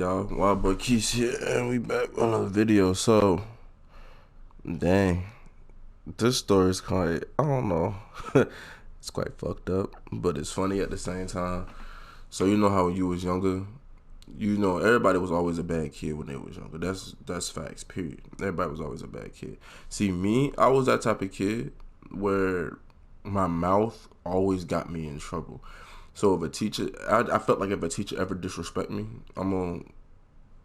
y'all? Wild Boy Keys here, and we back on a video. So, dang, this story is quite, I don't know, it's quite fucked up, but it's funny at the same time. So, you know how when you was younger, you know everybody was always a bad kid when they was younger. That's facts, period. Everybody was always a bad kid. See, me, I was that type of kid where my mouth always got me in trouble. So if a teacher, I felt like if a teacher ever disrespect me, I'm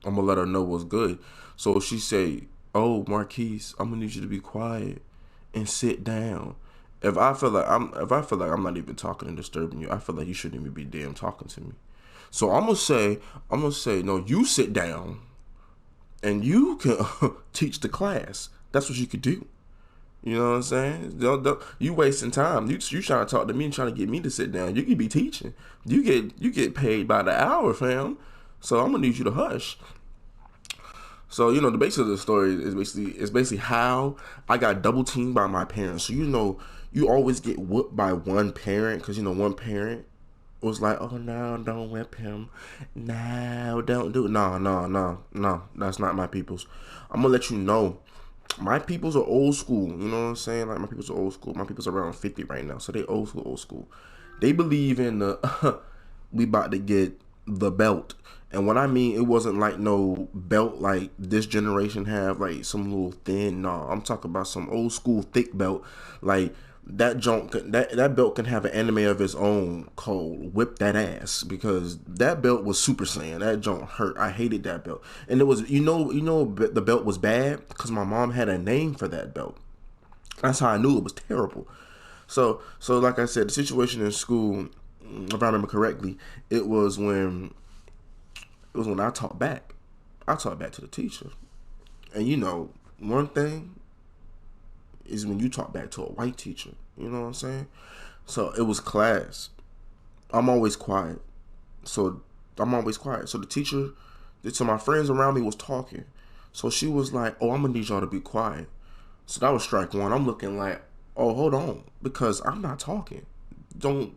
gonna let her know what's good. So she say, "Oh, Marquise, I'm gonna need you to be quiet and sit down." If I feel like I'm not even talking and disturbing you, I feel like you shouldn't even be damn talking to me. So I'm gonna say, no, you sit down and you can teach the class. That's what you could do. You know what I'm saying? You wasting time. You trying to talk to me and trying to get me to sit down. You could be teaching. You get paid by the hour, fam. So I'm gonna need you to hush. So you know the basis of the story is basically how I got double teamed by my parents. So you know you always get whooped by one parent because you know one parent was like, "Oh no, don't whip him. No, don't do it. No, no, no, no. That's not my people's. I'm gonna let you know. My peoples are old school. You know what I'm saying? Like my peoples are old school. My people's around 50 right now, so they old school, old school. They believe in the we about to get the belt. And what I mean, it wasn't like no belt like this generation have, like some little thin. No, I'm talking about some old school thick belt. Like that belt can have an anime of its own called Whip That Ass because that belt was Super Saiyan. That joint hurt. I hated that belt. And it was the belt was bad because my mom had a name for that belt. That's how I knew it was terrible. So like I said, the situation in school, if I remember correctly, it was when I talked back. I talked back to the teacher. And you know, one thing is when you talk back to a white teacher. You know what I'm saying? So it was class. I'm always quiet. So I'm always quiet. So the teacher, so my friends around me was talking. So she was like, "Oh, I'm gonna need y'all to be quiet." So that was strike one. I'm looking like, "Oh, hold on," because I'm not talking. Don't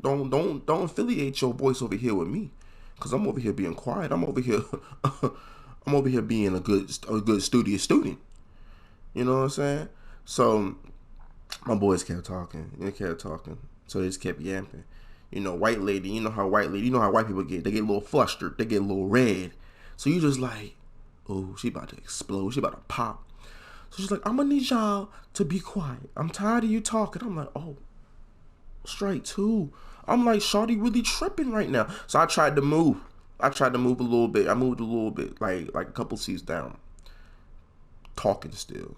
affiliate your voice over here with me, because I'm over here being quiet. I'm over here, I'm over here being a good studious student. You know what I'm saying? So my boys kept talking. They kept talking. So they just kept yapping. You know, white lady. You know how white people get. They get a little flustered. They get a little red. So you just like, oh, she about to explode. She about to pop. So she's like, I'm gonna need y'all to be quiet. I'm tired of you talking. I'm like, oh, straight two. I'm like, Shawty really tripping right now. So I tried to move. I tried to move a little bit. I moved a little bit, like a couple seats down, talking still.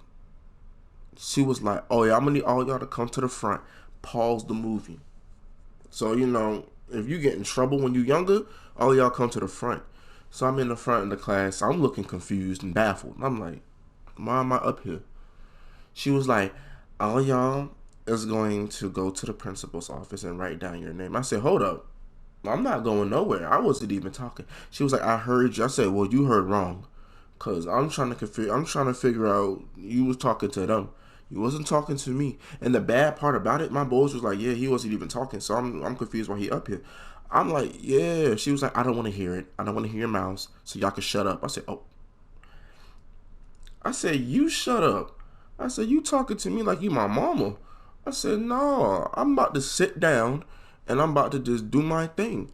She was like, "Oh yeah, I'm gonna need all y'all to come to the front. Pause the movie." So you know, if you get in trouble when you're younger, all y'all come to the front. So I'm in the front of the class. I'm looking confused and baffled. I'm like, "Why am I up here?" She was like, "All y'all is going to go to the principal's office and write down your name." I said, "Hold up, I'm not going nowhere. I wasn't even talking." She was like, "I heard you." I said, "Well, you heard wrong, cause I'm trying to figure out you was talking to them. You wasn't talking to me." And the bad part about it, my boys was like, "Yeah, he wasn't even talking." So I'm confused why he up here. I'm like, "Yeah." She was like, "I don't want to hear it. I don't want to hear your mouths. So y'all can shut up." I said, "Oh." I said, "You shut up." I said, "You talking to me like you my mama." I said, "No, I'm about to sit down and I'm about to just do my thing.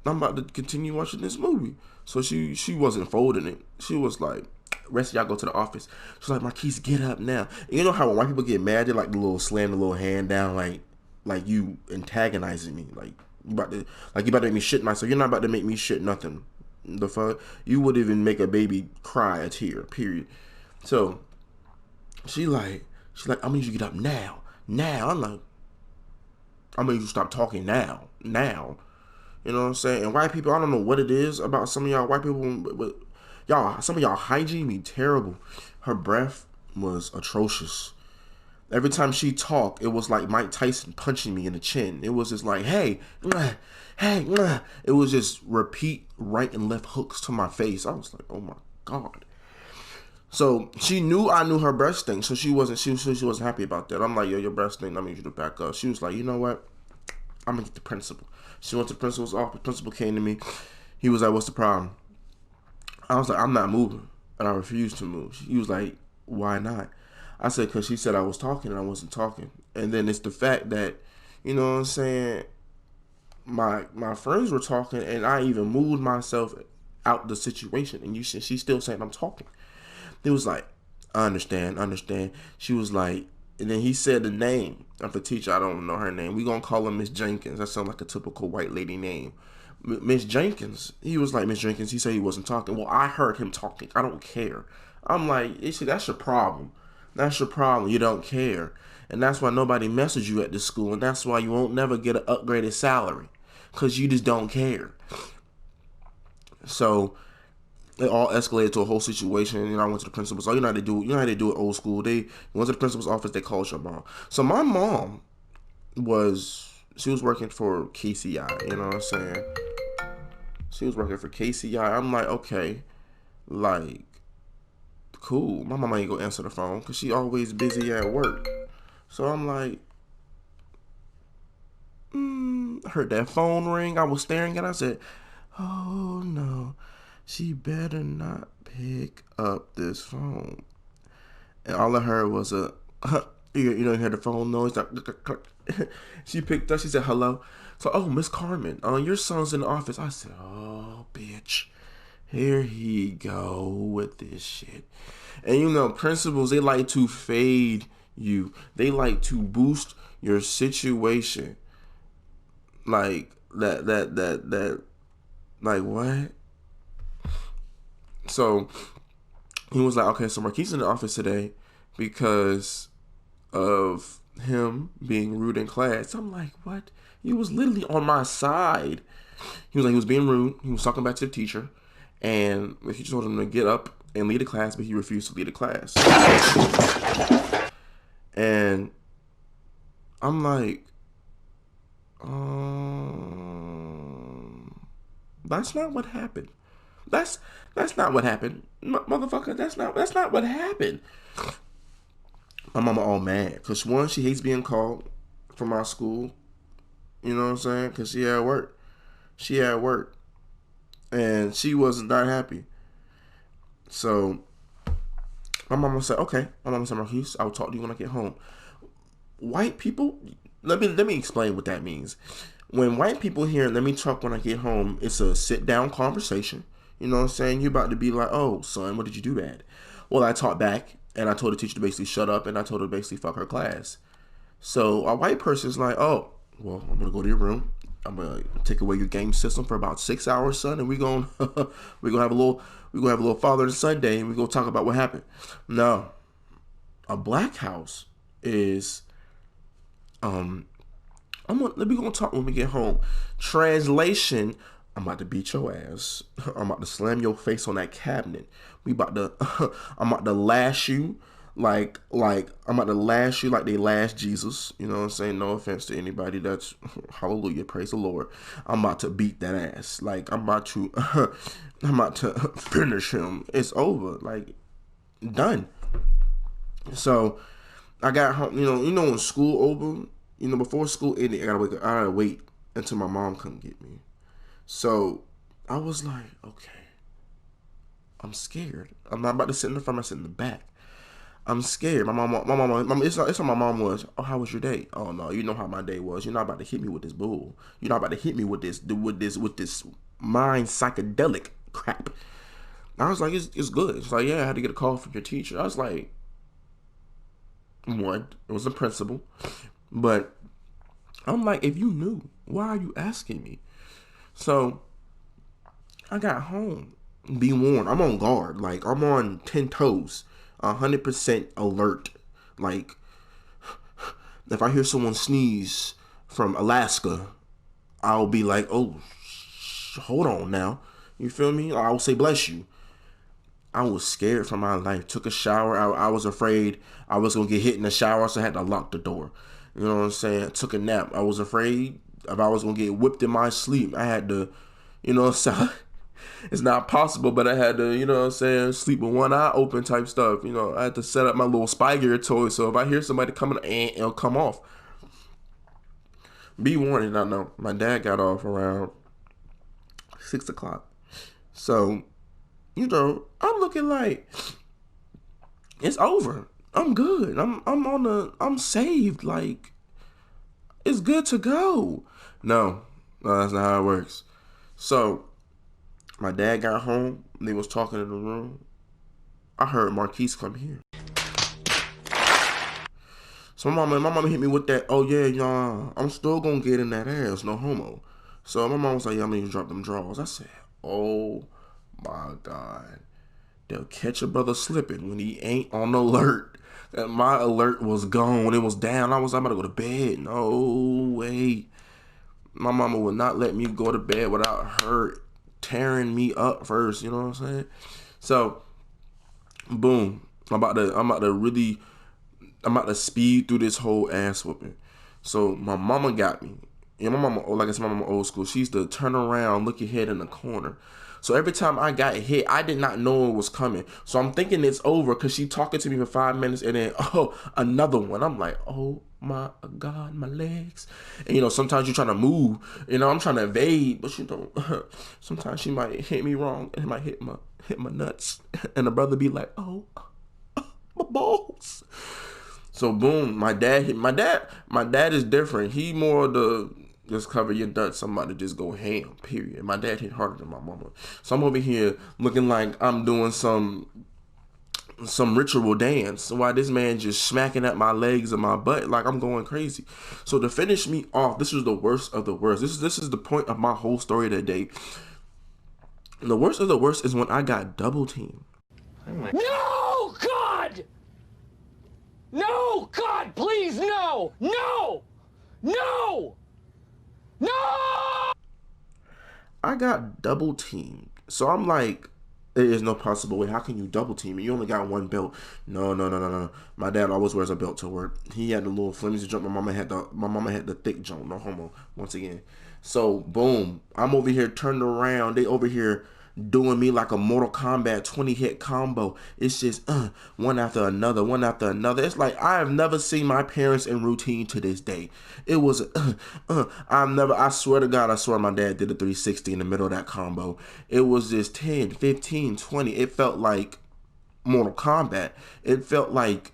I'm about to continue watching this movie." So she wasn't folding it. She was like, "Rest of y'all go to the office." She's like, "Marquise, get up now." And you know how when white people get mad, they like the little slam the little hand down, like you antagonizing me, like you about to make me shit myself. You're not about to make me shit nothing. The fuck, you would even make a baby cry a tear. Period. So she like, "I'm gonna need you to get up now, now." I'm like, "I'm gonna need you to stop talking now, now." You know what I'm saying? And white people, I don't know what it is about some of y'all white people, but y'all, some of y'all hygiene be terrible. Her breath was atrocious. Every time she talked, it was like Mike Tyson punching me in the chin. It was just like, hey, hey, it was just repeat right and left hooks to my face. I was like, oh my God. So she knew I knew her breast thing, so she wasn't happy about that. I'm like, "Yo, your breast thing, I need you to back up." She was like, "You know what? I'm gonna get the principal." She went to the principal's office. The principal came to me. He was like, "What's the problem?" I was like, I'm not moving. And I refused to move. He was like, why not? I said, because she said I was talking and I wasn't talking. And then it's the fact that, you know what I'm saying, my friends were talking and I even moved myself out the situation. And she's still saying I'm talking. He was like, I understand. She was like, and then he said the name of the teacher. I don't know her name. We gonna call her Miss Jenkins. That sounds like a typical white lady name. Miss Jenkins. He was like, Miss Jenkins. He said he wasn't talking. Well, I heard him talking. I don't care. I'm like, see, that's your problem. That's your problem. You don't care. And that's why nobody messes you at this school. And that's why you won't never get an upgraded salary. Because you just don't care. So it all escalated to a whole situation. You know, I went to the principal's. Oh, you know how they do. You know how they do it old school. They went to the principal's office. They called your mom. So my mom she was working for KCI. You know what I'm saying? She was working for KCI. I'm like, okay, like, cool. My mama ain't gonna answer the phone because she always busy at work. So I'm like, I heard that phone ring. I was staring at it. I said, oh no, she better not pick up this phone. And all I heard was you don't hear the phone noise. She picked up. She said, hello. So, oh, Miss Carmen, your son's in the office. I said, oh, bitch. Here he go with this shit. And you know, principals, they like to fade you. They like to boost your situation. Like, like, what? So, he was like, okay, so Marquise in the office today because of him being rude in class. I'm like, what? He was literally on my side. He was like, he was being rude. He was talking back to the teacher. And the teacher told him to get up and lead the class, but he refused to lead the class. And I'm like, that's not what happened. That's not what happened. Motherfucker, that's not what happened. My mama all mad. Because one, she hates being called from our school. You know what I'm saying? Because she at work. And she was not happy. So my mama said, okay. My mama said, Marquise, I will talk to you when I get home. White people, let me explain what that means. When white people hear, let me talk when I get home, it's a sit down conversation. You know what I'm saying? You're about to be like, oh, son, what did you do bad? Well, I talked back and I told the teacher to basically shut up and I told her to basically fuck her class. So a white person's like, oh, well, I'm gonna go to your room. I'm gonna take away your game system for about 6 hours, son, and we're gonna have a little father and son day, and we're gonna talk about what happened. No, a black house is let me go talk when we get home. Translation: I'm about to beat your ass. I'm about to slam your face on that cabinet. I'm about to lash you I'm about to lash you like they lashed Jesus. You know what I'm saying? No offense to anybody. That's hallelujah, praise the Lord. I'm about to beat that ass. Like I'm about to finish him. It's over. Like done. So I got home. You know when school over. Before school ended, I gotta wait until my mom come get me. So I was like, okay, I'm scared. I'm not about to sit in the front. I'm sit in the back. I'm scared. My mom. It's how my mom was. Oh, how was your day? Oh no, you know how my day was. You're not about to hit me with this bull. You're not about to hit me with this mind psychedelic crap. I was like, it's good. It's like, yeah, I had to get a call from your teacher. I was like, one, it was the principal. But I'm like, if you knew, why are you asking me? So I got home. Be warned, I'm on guard. Like I'm on 10 toes, 100% alert. Like if I hear someone sneeze from Alaska, I'll be like, oh, hold on now. You feel me? Or I'll say bless you. I was scared for my life. Took a shower. I was afraid I was gonna get hit in the shower, so I had to lock the door. You know what I'm saying? Took a nap. I was afraid if I was gonna get whipped in my sleep. I had to, so it's not possible, but I had to, sleep with one eye open type stuff. I had to set up my little spy gear toy, so if I hear somebody coming, it'll come off. Be warned, I know. My dad got off around 6 o'clock. So You know, I'm looking like it's over. I'm good. I'm saved. Like, it's good to go. No, that's not how it works. So my dad got home. They was talking in the room. I heard Marquise come here. So my mama hit me with that, oh yeah, y'all, I'm still gonna get in that ass, no homo. So my mom was like, yeah, I'm gonna drop them draws. I said, oh my God. They'll catch a brother slipping when he ain't on alert. And my alert was gone. It was down. I'm about to go to bed. No way. My mama would not let me go to bed without her tearing me up first. You know what I'm saying? So, boom. I'm about to speed through this whole ass whooping. So my mama got me. And my mama, like I said, my mama old school. She used to turn around, look your head in the corner. So every time I got hit, I did not know it was coming. So I'm thinking it's over because she talking to me for 5 minutes and then, oh, another one. I'm like, oh my God, my legs. And you know, sometimes you're trying to move. You know, I'm trying to evade, but you know, sometimes she might hit me wrong and it might hit my nuts. And the brother be like, oh, my balls. So boom, my dad is different. He more the just cover your nuts. Somebody just go ham, period. My dad hit harder than my mama. So I'm over here looking like I'm doing some ritual dance while this man just smacking at my legs and my butt like I'm going crazy. So to finish me off, this was the worst of the worst. This is the point of my whole story today. And the worst of the worst is when I got double teamed. No, God! No, God, please, no! No! No! No! I got double teamed. So I'm like, there is no possible way. How can you double team me? You only got one belt. No. My dad always wears a belt to work. He had the little flimsy jump. My mama had the thick jump. No homo. Once again. So boom. I'm over here turned around. They over here doing me like a Mortal Kombat 20 hit combo. It's just one after another. It's like I have never seen my parents in routine to this day. It was I swear to God, I swear my dad did a 360 in the middle of that combo. It was just 10, 15, 20. It felt like Mortal Kombat. It felt like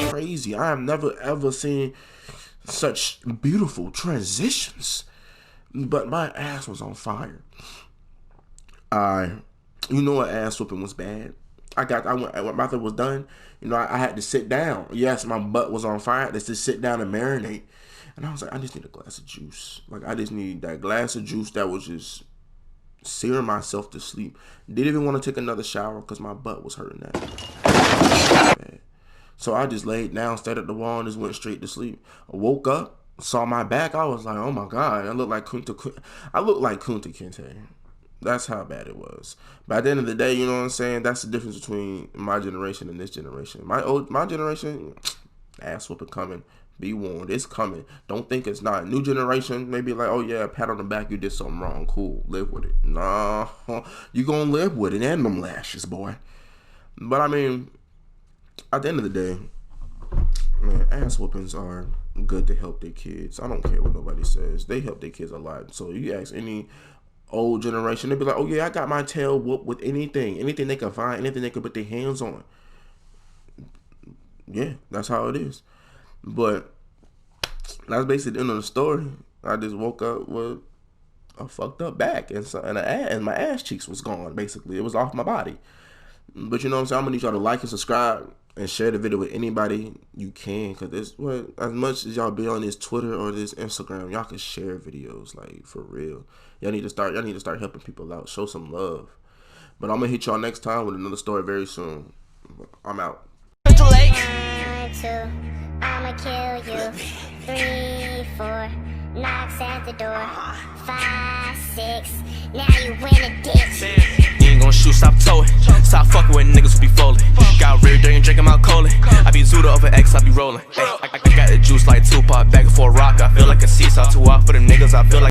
crazy. I have never ever seen such beautiful transitions. But my ass was on fire. You know what, ass whooping was bad. When my thing was done, you know, I had to sit down. Yes, my butt was on fire. I had to just sit down and marinate. And I was like, I just need a glass of juice. Like, I just need that glass of juice that was just searing myself to sleep. Didn't even want to take another shower because my butt was hurting that. So I just laid down, stared at the wall, and just went straight to sleep. I woke up, saw my back. I was like, oh my God, I look like Kunta Kinte. That's how bad it was. But at the end of the day, you know what I'm saying? That's the difference between my generation and this generation. My generation, ass whooping coming. Be warned, it's coming. Don't think it's not. New generation, maybe like, oh yeah, pat on the back, you did something wrong. Cool, live with it. Nah, you gonna live with it and them lashes, boy. But I mean, at the end of the day, man, ass whoopings are good to help their kids. I don't care what nobody says. They help their kids a lot. So you ask any old generation, they'd be like, oh yeah, I got my tail whooped with anything they can find, anything they can put their hands on. Yeah, that's how it is. But that's basically the end of the story. I just woke up with a fucked up back and my ass cheeks was gone. Basically, it was off my body. But you know what I'm saying? I'm gonna need y'all to like and subscribe and share the video with anybody you can, cause it's as much as y'all be on this Twitter or this Instagram, y'all can share videos, like, for real. Y'all need to start helping people out. Show some love. But I'm gonna hit y'all next time with another story very soon. I'm out. I'ma kill you. 3, 4 knocks at the door. 5, 6. Now you in a ditch. You ain't gonna shoot, stop towing. Stop fucking with niggas who be folding. Got rear dirty and drinking my colon. I be Zuda over X, I be rolling. I got the juice like Tupac, back and forth rock. I feel like a seesaw too off for them niggas. I feel like